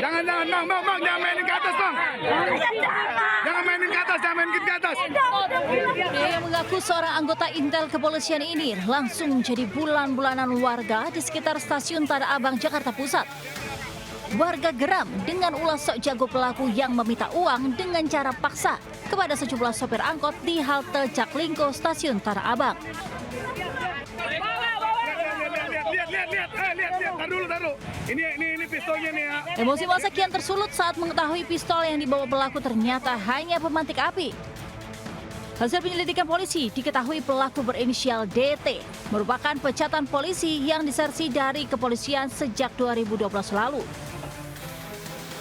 Jangan, bang, jangan mainin ke atas, bang. Jangan mainin ke atas, jangan mainin ke atas. Pria yang mengaku seorang anggota Intel kepolisian ini langsung menjadi bulan-bulanan warga di sekitar stasiun Tanah Abang, Jakarta Pusat. Warga geram dengan ulah sok jago pelaku yang meminta uang dengan cara paksa kepada sejumlah sopir angkot di halte Jaklingko, stasiun Tanah Abang. Lihat, taruh. Ini pistolnya nih ya. Emosi massa kian tersulut saat mengetahui pistol yang dibawa pelaku ternyata hanya pemantik api. Hasil penyelidikan polisi diketahui pelaku berinisial DT merupakan pecatan polisi yang disersi dari kepolisian sejak 2012 lalu.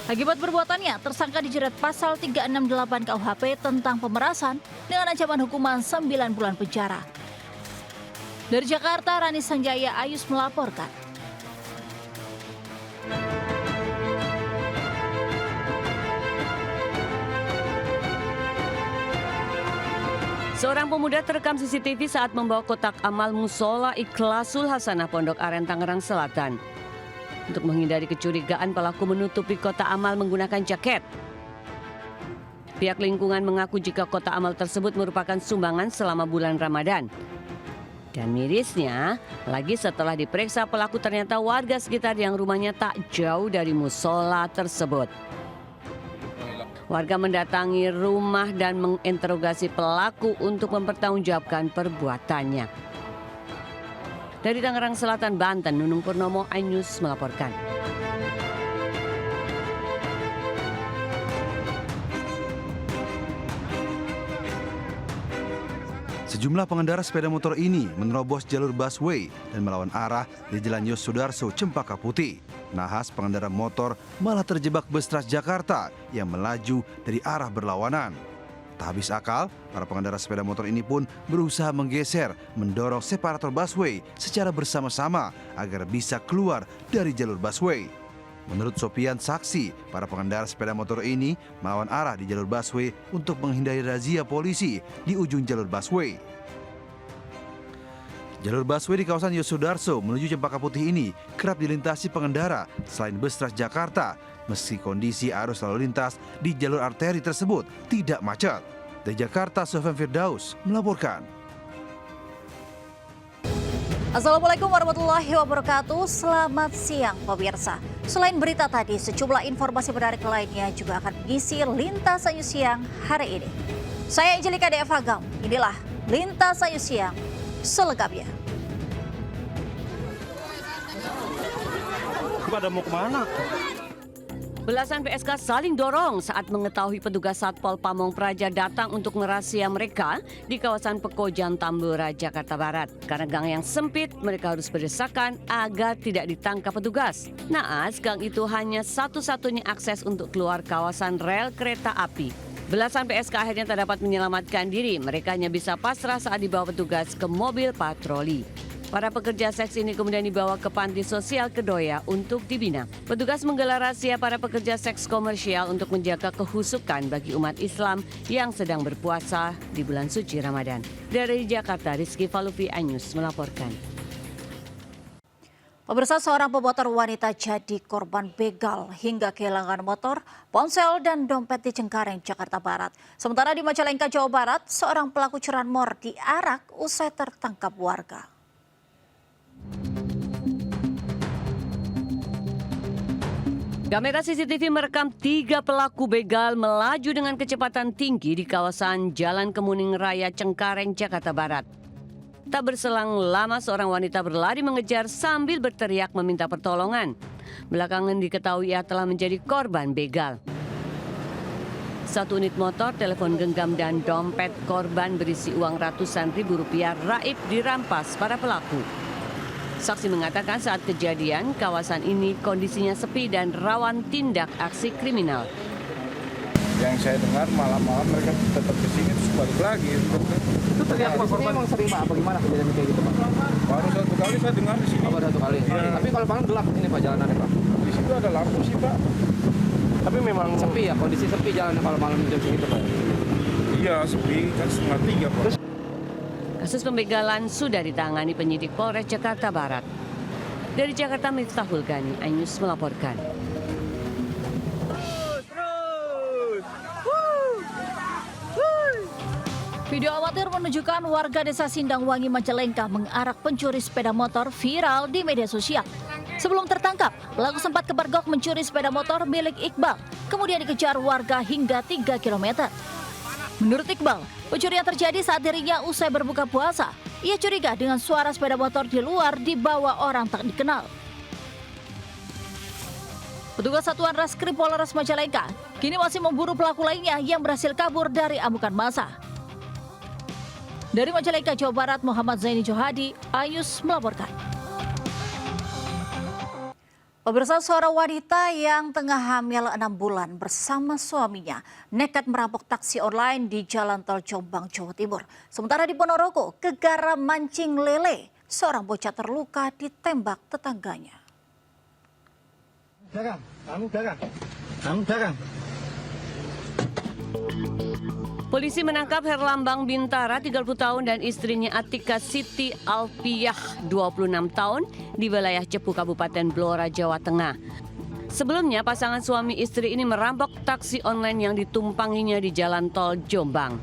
Akibat perbuatannya, tersangka dijerat pasal 368 KUHP tentang pemerasan dengan ancaman hukuman 9 bulan penjara. Dari Jakarta, Rani Sanjaya Ayus melaporkan. Seorang pemuda terekam CCTV saat membawa kotak amal Musola Ikhlasul Hasanah Pondok Aren, Tangerang Selatan. Untuk menghindari kecurigaan, pelaku menutupi kotak amal menggunakan jaket. Pihak lingkungan mengaku jika kotak amal tersebut merupakan sumbangan selama bulan Ramadan. Dan mirisnya, lagi setelah diperiksa pelaku ternyata warga sekitar yang rumahnya tak jauh dari musola tersebut. Warga mendatangi rumah dan menginterogasi pelaku untuk mempertanggungjawabkan perbuatannya. Dari Tangerang Selatan, Banten, Nunung Purnomo, iNews melaporkan. Sejumlah pengendara sepeda motor ini menerobos jalur busway dan melawan arah di Jalan Yos Sudarso, Cempaka Putih. Nahas pengendara motor malah terjebak bus Transjakarta yang melaju dari arah berlawanan. Tak habis akal, para pengendara sepeda motor ini pun berusaha menggeser, mendorong separator busway secara bersama-sama agar bisa keluar dari jalur busway. Menurut Sopian, saksi, para pengendara sepeda motor ini melawan arah di jalur busway untuk menghindari razia polisi di ujung jalur busway. Jalur busway di kawasan Yosudarso menuju Cempaka Putih ini kerap dilintasi pengendara selain bus Transjakarta, meski kondisi arus lalu lintas di jalur arteri tersebut tidak macet. Dari Jakarta, Sofyan Firdaus melaporkan. Assalamualaikum warahmatullahi wabarakatuh. Selamat siang pemirsa. Selain berita tadi, sejumlah informasi menarik lainnya juga akan mengisi Lintas Ayu Siang hari ini. Saya Angelika DF Hagam, inilah Lintas Ayu Siang selengkapnya. Pada mau kemana? Belasan PSK saling dorong saat mengetahui petugas Satpol Pamong Praja datang untuk merazia mereka di kawasan Pekojan, Tambora, Jakarta Barat. Karena gang yang sempit, mereka harus berdesakan agar tidak ditangkap petugas. Naas, gang itu hanya satu-satunya akses untuk keluar kawasan rel kereta api. Belasan PSK akhirnya tak dapat menyelamatkan diri. Mereka hanya bisa pasrah saat dibawa petugas ke mobil patroli. Para pekerja seks ini kemudian dibawa ke panti sosial Kedoya untuk dibina. Petugas menggelar razia para pekerja seks komersial untuk menjaga kehusukan bagi umat Islam yang sedang berpuasa di bulan suci Ramadan. Dari Jakarta, Rizky Falufi, iNews melaporkan. Pemirsa, seorang pemotor wanita jadi korban begal hingga kehilangan motor, ponsel, dan dompet di Cengkareng, Jakarta Barat. Sementara di Majalengka, Jawa Barat, seorang pelaku curanmor diarak usai tertangkap warga. Kamera CCTV merekam 3 pelaku begal melaju dengan kecepatan tinggi di kawasan Jalan Kemuning Raya, Cengkareng, Jakarta Barat. Tak berselang lama seorang wanita berlari mengejar sambil berteriak meminta pertolongan. Belakangan diketahui ia telah menjadi korban begal. 1 unit motor, telepon genggam dan dompet korban berisi uang ratusan ribu rupiah raib dirampas para pelaku. Saksi mengatakan saat kejadian, kawasan ini kondisinya sepi dan rawan tindak aksi kriminal. Yang saya dengar malam-malam mereka tetap ke sini terus balik lagi. Itu teriak Pak korban emang sering Pak, bagaimana kejadian kayak gitu Pak? Baru 1 kali saya dengar di sini. Baru 1 kali. Ya. Tapi kalau malam gelap ini Pak jalanannya Pak. Di situ ada lampu sih Pak. Tapi memang sepi ya, kondisi sepi jalannya kalau malam jam segitu Pak. Iya sepi, kan 2:30 Pak. Kasus pembegalan sudah ditangani penyidik Polres Jakarta Barat. Dari Jakarta, Miftahul Gani, iNews melaporkan. Video amatir menunjukkan warga desa Sindangwangi, Majalengka mengarak pencuri sepeda motor viral di media sosial. Sebelum tertangkap, pelaku sempat kepergok mencuri sepeda motor milik Iqbal, kemudian dikejar warga hingga 3 km. Menurut Iqbal, pencurian terjadi saat dirinya usai berbuka puasa. Ia curiga dengan suara sepeda motor di luar dibawa orang tak dikenal. Petugas Satuan Reskrim Polres Majalengka kini masih memburu pelaku lainnya yang berhasil kabur dari amukan massa. Dari Majalengka, Jawa Barat, Muhammad Zaini Johadi, iNews melaporkan. Pemirsa, seorang wanita yang tengah hamil 6 bulan bersama suaminya nekat merampok taksi online di Jalan Tol Jombang, Jawa Timur. Sementara di Ponorogo, gegara mancing lele, seorang bocah terluka ditembak tetangganya. Polisi menangkap Herlambang Bintara, 30 tahun, dan istrinya Atika Siti Alfiyah, 26 tahun, di wilayah Cepu, Kabupaten Blora, Jawa Tengah. Sebelumnya, pasangan suami istri ini merampok taksi online yang ditumpanginya di Jalan Tol Jombang.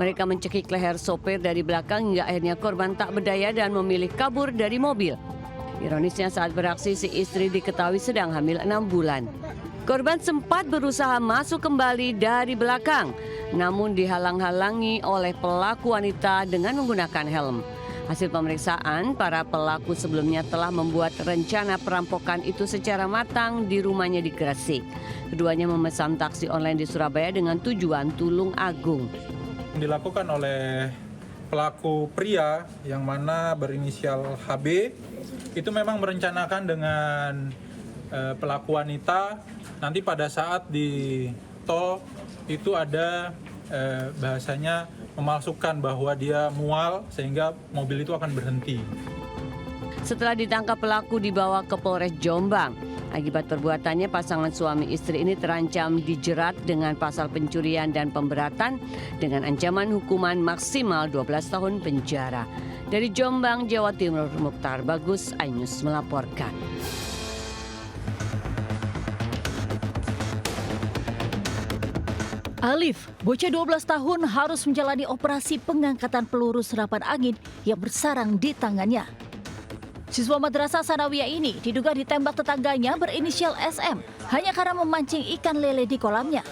Mereka mencekik leher sopir dari belakang hingga akhirnya korban tak berdaya dan memilih kabur dari mobil. Ironisnya, saat beraksi, si istri diketahui sedang hamil 6 bulan. Korban sempat berusaha masuk kembali dari belakang, namun dihalang-halangi oleh pelaku wanita dengan menggunakan helm. Hasil pemeriksaan, para pelaku sebelumnya telah membuat rencana perampokan itu secara matang di rumahnya di Gresik. Keduanya memesan taksi online di Surabaya dengan tujuan Tulung Agung. Dilakukan oleh pelaku pria yang mana berinisial HB, itu memang merencanakan dengan pelaku wanita. Nanti pada saat di tol itu ada bahasanya memalsukan bahwa dia mual sehingga mobil itu akan berhenti. Setelah ditangkap, pelaku dibawa ke Polres Jombang. Akibat perbuatannya, pasangan suami istri ini terancam dijerat dengan pasal pencurian dan pemberatan dengan ancaman hukuman maksimal 12 tahun penjara. Dari Jombang, Jawa Timur, Mukhtar Bagus, iNews melaporkan. Alif, bocah 12 tahun harus menjalani operasi pengangkatan peluru serapan angin yang bersarang di tangannya. Siswa Madrasah Sanawiyah ini diduga ditembak tetangganya berinisial SM hanya karena memancing ikan lele di kolamnya.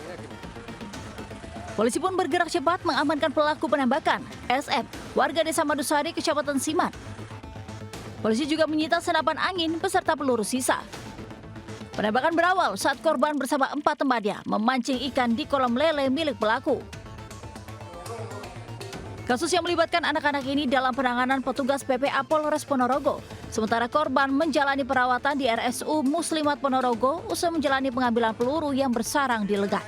Polisi pun bergerak cepat mengamankan pelaku penembakan, SM, warga desa Madusari, Kecamatan Siman. Polisi juga menyita senapan angin beserta peluru sisa. Penembakan berawal saat korban bersama 4 temannya memancing ikan di kolam lele milik pelaku. Kasus yang melibatkan anak-anak ini dalam penanganan petugas PPA Polres Ponorogo. Sementara korban menjalani perawatan di RSU Muslimat Ponorogo usai menjalani pengambilan peluru yang bersarang di lengan.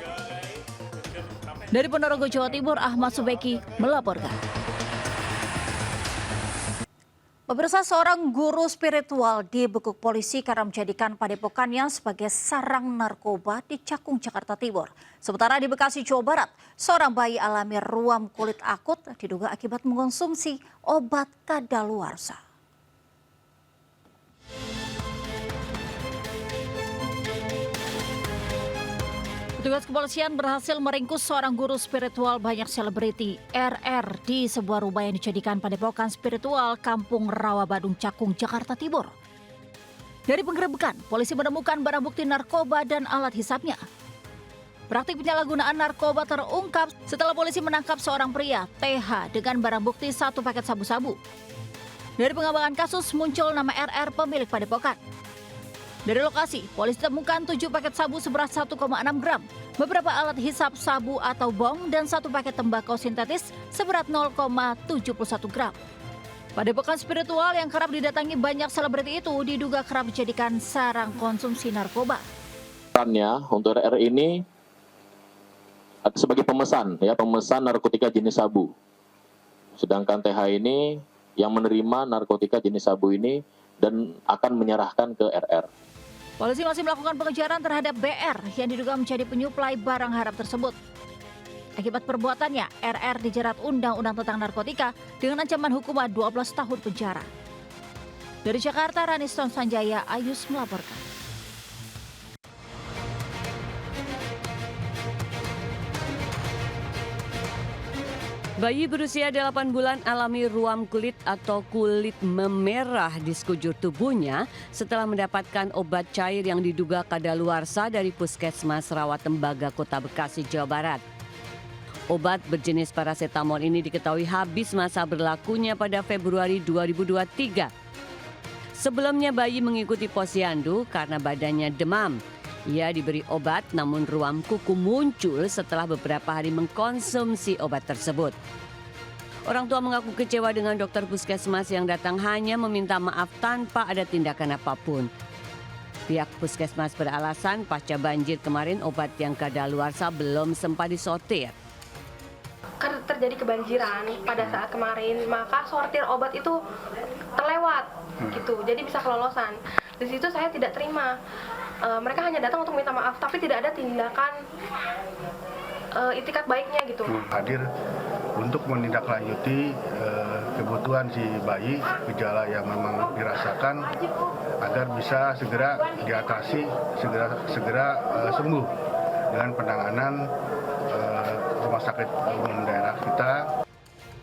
Dari Ponorogo, Jawa Timur, Ahmad Subeki melaporkan. Pemirsa, seorang guru spiritual dibekuk polisi karena menjadikan padepokannya sebagai sarang narkoba di Cakung, Jakarta Timur. Sementara di Bekasi, Jawa Barat, seorang bayi alami ruam kulit akut diduga akibat mengonsumsi obat kadaluarsa. Petugas kepolisian berhasil meringkus seorang guru spiritual banyak selebriti, RR, di sebuah rumah yang dijadikan padepokan spiritual Kampung Rawa Badung, Cakung, Jakarta Timur. Dari penggerebekan, polisi menemukan barang bukti narkoba dan alat hisapnya. Praktik penyalahgunaan narkoba terungkap setelah polisi menangkap seorang pria, TH, dengan barang bukti 1 paket sabu-sabu. Dari pengembangan kasus muncul nama RR pemilik padepokan. Dari lokasi, polisi temukan 7 paket sabu seberat 1,6 gram, beberapa alat hisap sabu atau bong, dan 1 paket tembakau sintetis seberat 0,71 gram. Padepokan spiritual yang kerap didatangi banyak selebriti itu diduga kerap dijadikan sarang konsumsi narkoba. Perannya untuk RR ini sebagai pemesan narkotika jenis sabu. Sedangkan TH ini yang menerima narkotika jenis sabu ini dan akan menyerahkan ke RR. Polisi masih melakukan pengejaran terhadap BR yang diduga menjadi penyuplai barang haram tersebut. Akibat perbuatannya, RR dijerat Undang-Undang tentang Narkotika dengan ancaman hukuman 12 tahun penjara. Dari Jakarta, Raniston Sanjaya, Ayus melaporkan. Bayi berusia 8 bulan alami ruam kulit atau kulit memerah di sekujur tubuhnya setelah mendapatkan obat cair yang diduga kadaluarsa dari Puskesmas Rawatembaga, Kota Bekasi, Jawa Barat. Obat berjenis parasetamol ini diketahui habis masa berlakunya pada Februari 2023. Sebelumnya bayi mengikuti posyandu karena badannya demam. Ia diberi obat namun ruam kuku muncul setelah beberapa hari mengkonsumsi obat tersebut. Orang tua mengaku kecewa dengan dokter puskesmas yang datang hanya meminta maaf tanpa ada tindakan apapun. Pihak puskesmas beralasan pasca banjir kemarin obat yang kadaluarsa belum sempat disortir. Karena terjadi kebanjiran pada saat kemarin, maka sortir obat itu terlewat gitu. Jadi bisa kelolosan. Di situ saya tidak terima. Mereka hanya datang untuk minta maaf, tapi tidak ada tindakan itikat baiknya gitu. Hadir untuk menindaklanjuti kebutuhan si bayi, gejala yang memang dirasakan agar bisa segera diatasi, segera sembuh dengan penanganan rumah sakit umum daerah kita.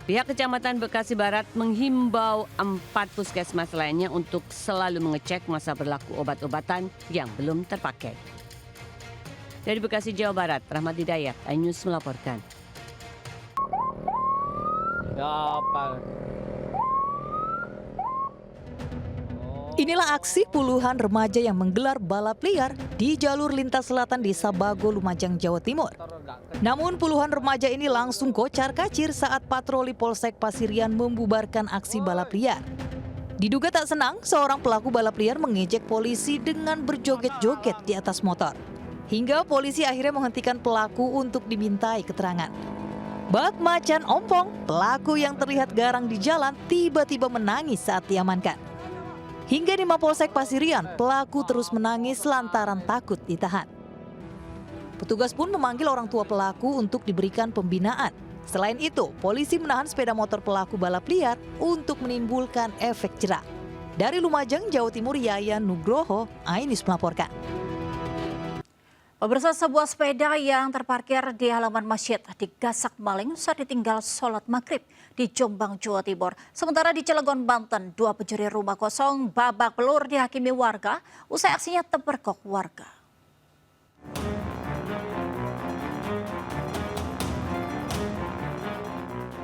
Pihak Kecamatan Bekasi Barat menghimbau 4 puskesmas lainnya untuk selalu mengecek masa berlaku obat-obatan yang belum terpakai. Dari Bekasi, Jawa Barat, Rahmat Hidayat, iNews melaporkan. Inilah aksi puluhan remaja yang menggelar balap liar di jalur lintas selatan Desa Bago, Lumajang, Jawa Timur. Namun puluhan remaja ini langsung kocar-kacir saat patroli Polsek Pasirian membubarkan aksi balap liar. Diduga tak senang, seorang pelaku balap liar mengejek polisi dengan berjoget-joget di atas motor. Hingga polisi akhirnya menghentikan pelaku untuk dimintai keterangan. Bak macan ompong, pelaku yang terlihat garang di jalan tiba-tiba menangis saat diamankan. Hingga di Mapolsek Pasirian, pelaku terus menangis lantaran takut ditahan. Petugas pun memanggil orang tua pelaku untuk diberikan pembinaan. Selain itu, polisi menahan sepeda motor pelaku balap liar untuk menimbulkan efek jerak. Dari Lumajang, Jawa Timur, Yayan Nugroho, iNews melaporkan. Pemirsa, sebuah sepeda yang terparkir di halaman masjid digasak maling saat ditinggal sholat maghrib di Jombang, Jawa Timur. Sementara di Cilegon, Banten, 2 pencuri rumah kosong babak belur dihakimi warga usai aksinya terpergok warga.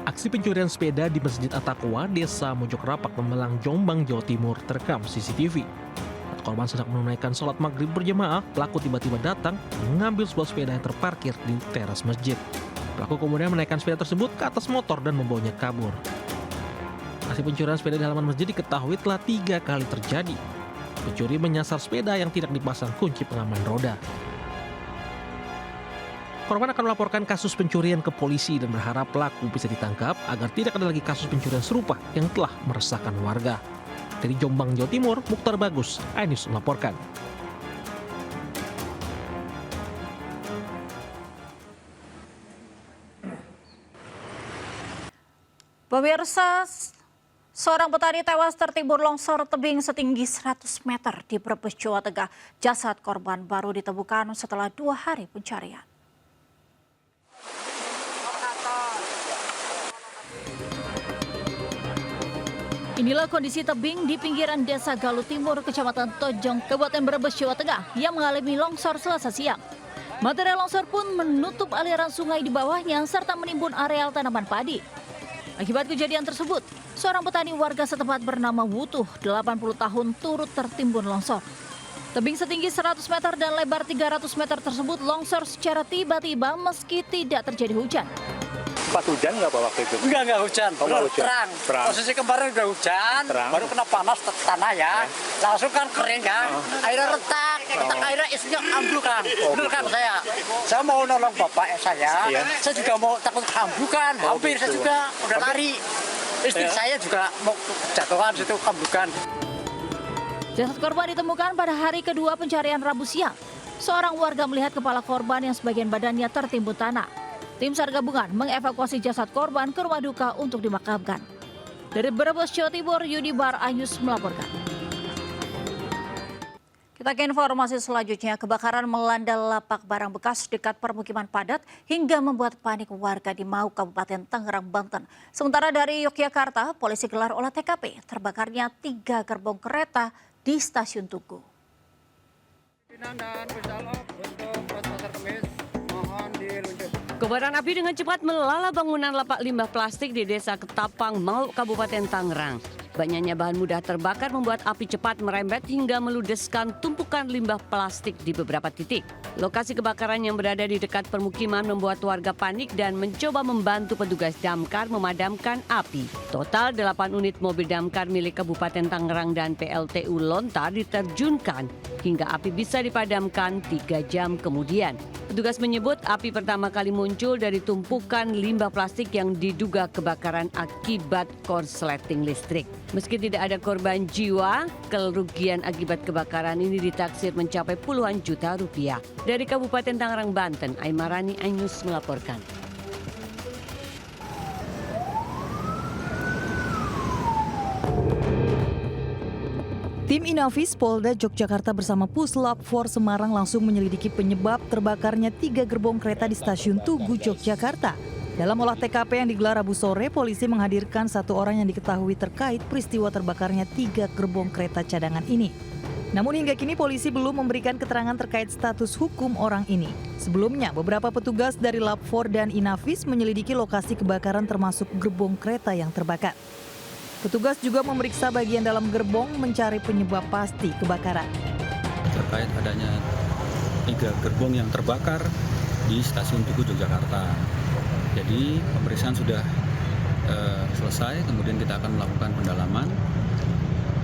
Aksi pencurian sepeda di Masjid At-Taqwa, Desa Mojokrapak, Pemalang, Jombang, Jawa Timur terekam CCTV. Korban sedang menunaikan sholat maghrib berjamaah, pelaku tiba-tiba datang mengambil sebuah sepeda yang terparkir di teras masjid. Pelaku kemudian menaikkan sepeda tersebut ke atas motor dan membawanya kabur. Aksi pencurian sepeda di halaman masjid diketahui telah 3 kali terjadi. Pencuri menyasar sepeda yang tidak dipasang kunci pengaman roda. Korban akan melaporkan kasus pencurian ke polisi dan berharap pelaku bisa ditangkap agar tidak ada lagi kasus pencurian serupa yang telah meresahkan warga. Dari Jombang, Jawa Timur, Mukhtar Bagus, iNews melaporkan. Pemirsa, seorang petani tewas tertimbun longsor tebing setinggi 100 meter di Brebes, Jawa Tengah. Jasad korban baru ditemukan setelah 2 hari pencarian. Inilah kondisi tebing di pinggiran Desa Galuh Timur, Kecamatan Tojong, Kabupaten Brebes, Jawa Tengah yang mengalami longsor Selasa siang. Material longsor pun menutup aliran sungai di bawahnya serta menimbun areal tanaman padi. Akibat kejadian tersebut, seorang petani warga setempat bernama Wutuh, 80 tahun, turut tertimbun longsor. Tebing setinggi 100 meter dan lebar 300 meter tersebut longsor secara tiba-tiba meski tidak terjadi hujan. Sempat hujan nggak Pak waktu itu? Enggak hujan. Terang. Posisi kemarin udah hujan, baru kena panas tanah ya. Langsung kan kering kan. Airnya retak airnya isinya amblukan. Bener kan saya? Saya mau nolong bapak saya. Saya juga mau takut amblukan. Hampir saya juga udah lari. Istri saya juga mau jatuhan situ amblukan. Jasad korban ditemukan pada hari kedua pencarian Rabu siang. Seorang warga melihat kepala korban yang sebagian badannya tertimbun tanah. Tim SAR gabungan mengevakuasi jasad korban ke rumah duka untuk dimakamkan. Dari Brebes, Jawa Timur, Yudi Bar Anyus melaporkan. Kita ke informasi selanjutnya, kebakaran melanda lapak barang bekas dekat permukiman padat hingga membuat panik warga di Mau, Kabupaten Tangerang, Banten. Sementara dari Yogyakarta, polisi gelar olah TKP terbakarnya 3 gerbong kereta di stasiun Tugu. Kobaran api dengan cepat melalap bangunan lapak limbah plastik di Desa Ketapang, Mau, Kabupaten Tangerang. Banyaknya bahan mudah terbakar membuat api cepat merembet hingga meludeskan tumpukan limbah plastik di beberapa titik. Lokasi kebakaran yang berada di dekat permukiman membuat warga panik dan mencoba membantu petugas damkar memadamkan api. Total 8 unit mobil damkar milik Kabupaten Tangerang dan PLTU Lontar diterjunkan hingga api bisa dipadamkan 3 jam kemudian. Petugas menyebut api pertama kali muncul dari tumpukan limbah plastik yang diduga kebakaran akibat korsleting listrik. Meski tidak ada korban jiwa, kerugian akibat kebakaran ini ditaksir mencapai puluhan juta rupiah. Dari Kabupaten Tangerang, Banten, Aimarani Anyus melaporkan. Tim Inafis Polda Yogyakarta bersama Puslap 4 Semarang langsung menyelidiki penyebab terbakarnya 3 gerbong kereta di stasiun Tugu, Yogyakarta. Dalam olah TKP yang digelar Rabu sore, polisi menghadirkan 1 orang yang diketahui terkait peristiwa terbakarnya 3 gerbong kereta cadangan ini. Namun hingga kini polisi belum memberikan keterangan terkait status hukum orang ini. Sebelumnya, beberapa petugas dari Lab 4 dan Inafis menyelidiki lokasi kebakaran termasuk gerbong kereta yang terbakar. Petugas juga memeriksa bagian dalam gerbong mencari penyebab pasti kebakaran. Terkait adanya 3 gerbong yang terbakar di stasiun Tugu, Yogyakarta. Jadi pemeriksaan sudah selesai, kemudian kita akan melakukan pendalaman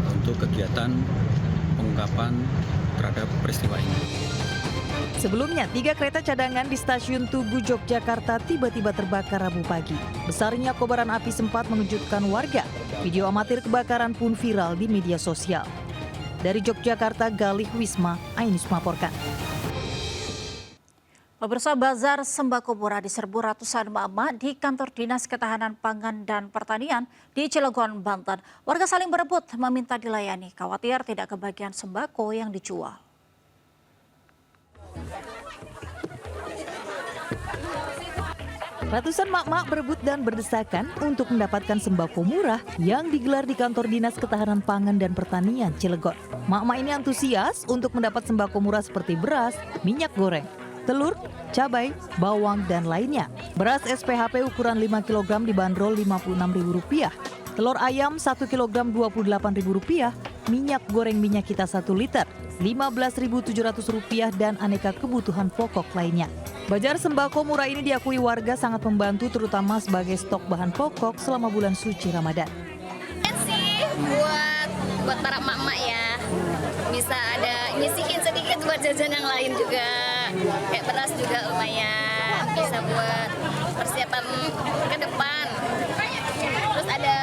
untuk kegiatan pengungkapan terhadap peristiwa ini. Sebelumnya, 3 kereta cadangan di stasiun Tugu, Yogyakarta tiba-tiba terbakar Rabu pagi. Besarnya kobaran api sempat mengejutkan warga. Video amatir kebakaran pun viral di media sosial. Dari Yogyakarta, Galih Wisma, Ainus melaporkan. Pemirsa, bazar sembako murah diserbu ratusan emak-emak di kantor Dinas Ketahanan Pangan dan Pertanian di Cilegon, Banten. Warga saling berebut meminta dilayani, khawatir tidak kebagian sembako yang dijual. Ratusan emak-emak berebut dan berdesakan untuk mendapatkan sembako murah yang digelar di kantor Dinas Ketahanan Pangan dan Pertanian Cilegon. Emak-emak ini antusias untuk mendapat sembako murah seperti beras, minyak goreng, telur, cabai, bawang, dan lainnya. Beras SPHP ukuran 5 kg dibanderol Rp56.000, telur ayam 1 kg Rp28.000, minyak goreng minyak kita 1 liter Rp15.700 dan aneka kebutuhan pokok lainnya. Bazar sembako murah ini diakui warga sangat membantu terutama sebagai stok bahan pokok selama bulan suci Ramadan. Sih buat para emak-emak ya, bisa ada nyisihin sedikit buat jajan yang lain juga. Kayak beras juga lumayan, bisa buat persiapan ke depan. Terus ada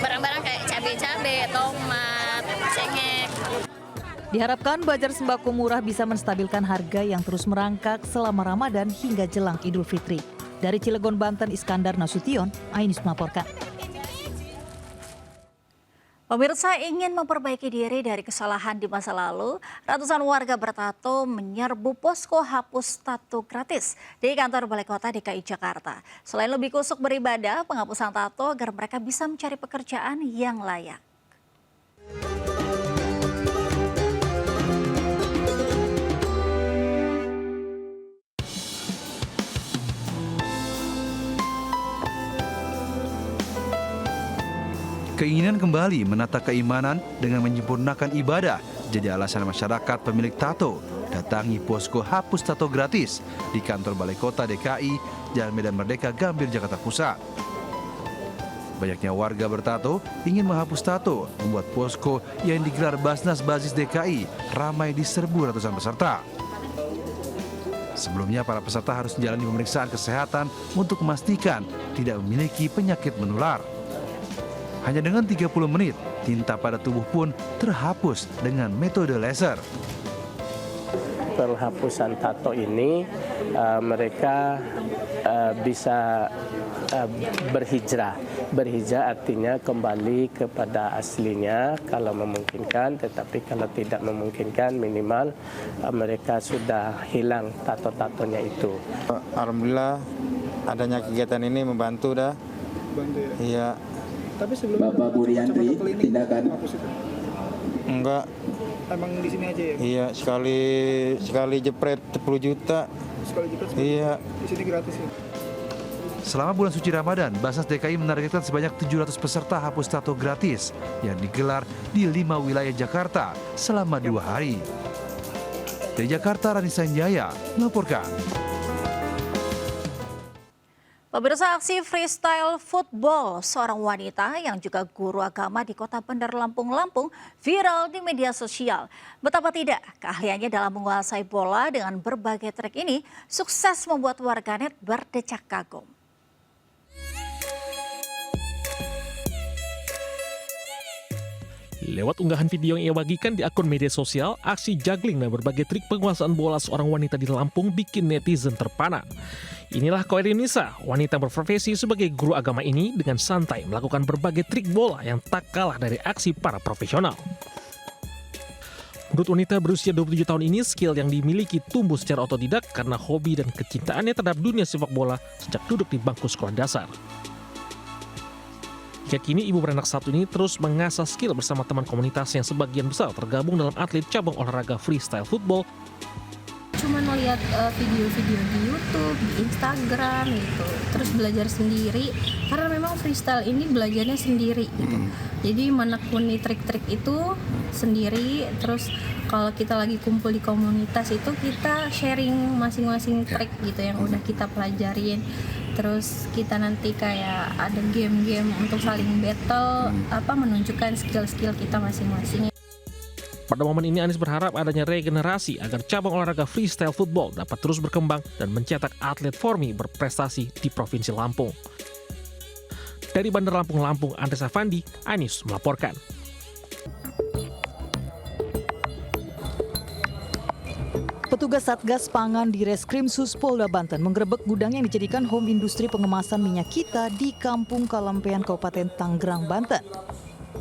barang-barang kayak cabai, tomat, cengkeh. Diharapkan bazar sembako murah bisa menstabilkan harga yang terus merangkak selama Ramadan hingga jelang Idul Fitri. Dari Cilegon, Banten, Iskandar Nasution, Ainus melaporkan. Pemirsa, ingin memperbaiki diri dari kesalahan di masa lalu, ratusan warga bertato menyerbu posko hapus tato gratis di kantor Balai Kota DKI Jakarta. Selain lebih kusuk beribadah, penghapusan tato agar mereka bisa mencari pekerjaan yang layak. Keinginan kembali menata keimanan dengan menyempurnakan ibadah jadi alasan masyarakat pemilik tato datangi posko hapus tato gratis di kantor Balai Kota DKI, Jalan Medan Merdeka, Gambir, Jakarta Pusat. Banyaknya warga bertato ingin menghapus tato membuat posko yang digelar Basnas Basis DKI ramai diserbu ratusan peserta. Sebelumnya para peserta harus menjalani pemeriksaan kesehatan untuk memastikan tidak memiliki penyakit menular. Hanya dengan 30 menit, tinta pada tubuh pun terhapus dengan metode laser. Penghapusan tato ini mereka bisa berhijrah. Berhijrah artinya kembali kepada aslinya kalau memungkinkan, tetapi kalau tidak memungkinkan minimal mereka sudah hilang tato-tatonya itu. Alhamdulillah adanya kegiatan ini membantu dah. Bantu ya? Iya. Tapi sebelum Bapak Buriantri tindakan enggak. Emang di sini aja ya? Iya, sekali jepret 10 juta. Sekali jepret 10 Iya. Di sini gratis ya? Selama bulan suci Ramadan, Basnas DKI menargetkan sebanyak 700 peserta hapus tato gratis yang digelar di 5 wilayah Jakarta selama 2 hari. Dari Jakarta, Rani Sanjaya melaporkan. Pemirsa, aksi freestyle football seorang wanita yang juga guru agama di Kota Bandar Lampung, viral di media sosial. Betapa tidak, keahliannya dalam menguasai bola dengan berbagai trik ini sukses membuat warganet berdecak kagum. Lewat unggahan video yang ia bagikan di akun media sosial, aksi juggling dan berbagai trik penguasaan bola seorang wanita di Lampung bikin netizen terpana. Inilah Koirin Nisa, wanita berprofesi sebagai guru agama ini dengan santai melakukan berbagai trik bola yang tak kalah dari aksi para profesional. Menurut wanita berusia 27 tahun ini, skill yang dimiliki tumbuh secara otodidak karena hobi dan kecintaannya terhadap dunia sepak bola sejak duduk di bangku sekolah dasar. Hingga kini ibu beranak satu ini terus mengasah skill bersama teman komunitas yang sebagian besar tergabung dalam atlet cabang olahraga freestyle football. Cuma ngeliat video-video di YouTube, di Instagram gitu, terus belajar sendiri karena memang freestyle ini belajarnya sendiri gitu. Jadi menekuni trik-trik itu sendiri, terus kalau kita lagi kumpul di komunitas itu kita sharing masing-masing trik gitu yang udah kita pelajarin. Terus kita nanti kayak ada game-game untuk saling battle, menunjukkan skill-skill kita masing-masing. Pada momen ini Anies berharap adanya regenerasi agar cabang olahraga freestyle football dapat terus berkembang dan mencetak atlet Formi berprestasi di Provinsi Lampung. Dari Bandar Lampung, Andres Afandi, Anies melaporkan. Petugas Satgas Pangan di Reskrimsus Polda Banten menggerebek gudang yang dijadikan home industri pengemasan minyak kita di Kampung Kalampean, Kabupaten Tanggerang, Banten.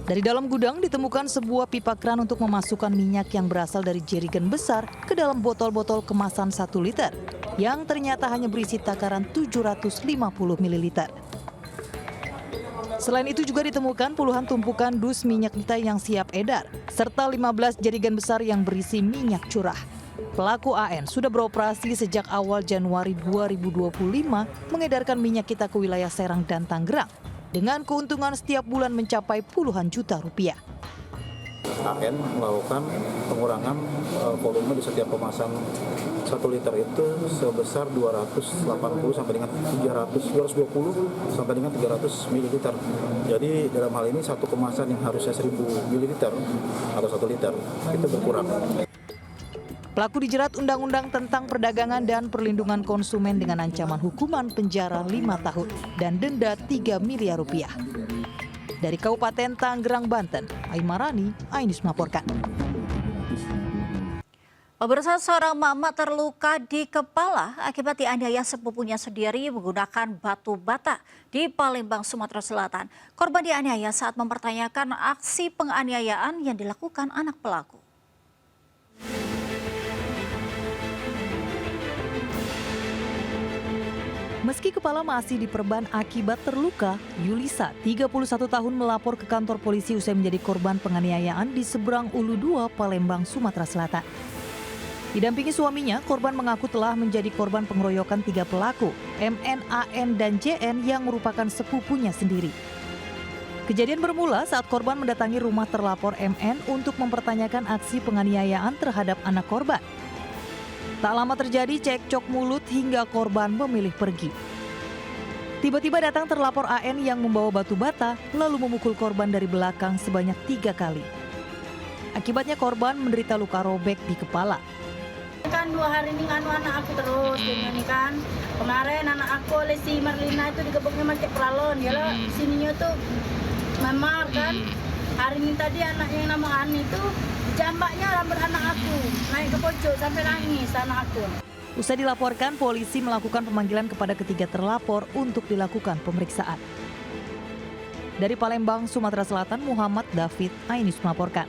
Dari dalam gudang ditemukan sebuah pipa kran untuk memasukkan minyak yang berasal dari jerigen besar ke dalam botol-botol kemasan 1 liter yang ternyata hanya berisi takaran 750 ml. Selain itu juga ditemukan puluhan tumpukan dus minyak kita yang siap edar, serta 15 jerigen besar yang berisi minyak curah. Pelaku AN sudah beroperasi sejak awal Januari 2025 mengedarkan minyak kita ke wilayah Serang dan Tanggerang dengan keuntungan setiap bulan mencapai puluhan juta rupiah. AN melakukan pengurangan volume di setiap kemasan 1 liter itu sebesar 280 sampai dengan 220 sampai dengan 300 ml. Jadi dalam hal ini satu kemasan yang harusnya 1000 ml atau 1 liter itu berkurang. Pelaku dijerat Undang-Undang tentang Perdagangan dan Perlindungan Konsumen dengan ancaman hukuman penjara 5 tahun dan denda 3 miliar rupiah. Dari Kabupaten Tanggerang, Banten, Aimarani, Ainus melaporkan. Pemirsa, seorang mama terluka di kepala akibat dianiaya sepupunya sendiri menggunakan batu bata di Palembang, Sumatera Selatan. Korban dianiaya saat mempertanyakan aksi penganiayaan yang dilakukan anak pelaku. Meski kepala masih diperban akibat terluka, Yulisa, 31 tahun melapor ke kantor polisi usai menjadi korban penganiayaan di seberang Ulu 2, Palembang, Sumatera Selatan. Didampingi suaminya, korban mengaku telah menjadi korban pengeroyokan 3 pelaku, MN, AN, dan JN yang merupakan sepupunya sendiri. Kejadian bermula saat korban mendatangi rumah terlapor MN untuk mempertanyakan aksi penganiayaan terhadap anak korban. Tak lama terjadi cekcok mulut hingga korban memilih pergi. Tiba-tiba datang terlapor AN yang membawa batu bata lalu memukul korban dari belakang sebanyak 3 kali. Akibatnya korban menderita luka robek di kepala. Kan 2 hari ini nganu anak aku terus ini kan. Kemarin anak aku oleh si Marlina itu digebuknya macet peralon. Ya lah sininya tuh memar kan. Hari ini tadi anak yang nama Ani itu jambaknya rambut anak aku naik ke pojok sampai nangis anak aku. Usai dilaporkan, polisi melakukan pemanggilan kepada ketiga terlapor untuk dilakukan pemeriksaan. Dari Palembang, Sumatera Selatan, Muhammad David Ainus melaporkan.